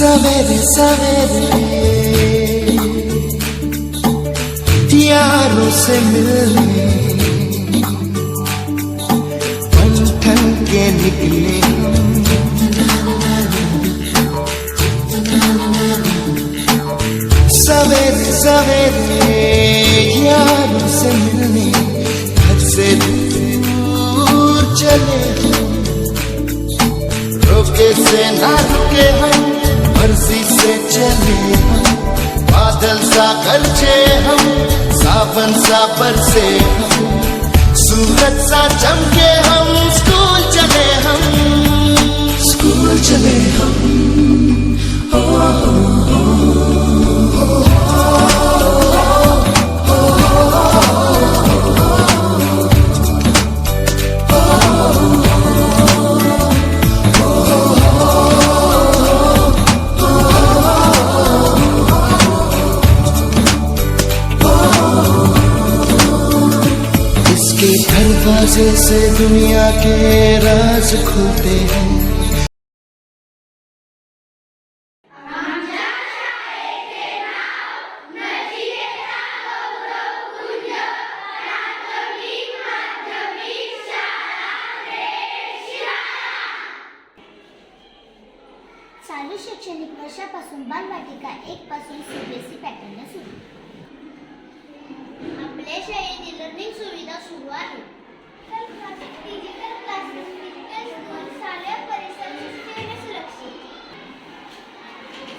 सवेरे सवेरे यारों से मिलने बन ठन के निकले सवेरे सवेरे यारों से मिलने घर से दूर चले रोके से ना रुके हम मर्जी से चले हम बादल सा गरजे हम सावन सा बरसे हम सूरज सा चमके हम स्कूल चले हम दरवाजे से दुनिया के राज खुलते हैं। चालू शैक्षणिक वर्षापासून बालवाटिका 1 पासून सीबीएसई पॅटर्न सुरू. आपल्या शाळेत लर्निंग सुविधा सुरू आहे. डिजिटल क्लासेस, डिजिटल स्कूल, शालेय परिसर शिस्तीने सुरक्षित.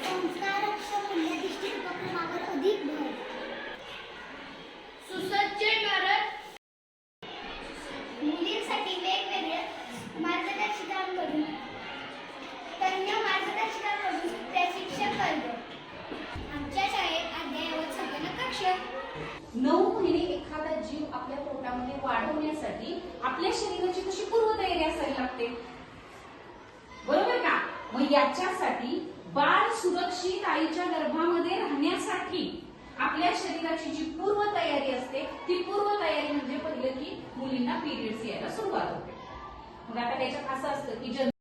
संस्कारक्षम मूल्यधिष्ठित उपक्रमावर अधिक भर. सुसज्ज इमारत. मुलींसाठी वेगवेगळ्या मार्गदर्शकांकडून तज्ञ मार्गदर्शकांकडून प्रशिक्षण वर्ग. आमच्या शाळेत अद्ययावत संगणक कक्ष. 9 महिने एखादा जीव आपल्या पोटामध्ये वाढवण्यासाठी आपल्या शरीराची कशी पूर्वतयारी असावी लागते, बरोबर का? मग याच्यासाठी बाळ सुरक्षित आईच्या गर्भामध्ये राहण्यासाठी आपल्या शरीराची जी पूर्वतयारी असते ती पूर्वतयारी म्हणजे पहिलं की मुलींना पिरियड्स यायला सुरुवात होते. मग आता त्याच्यात असं असतं की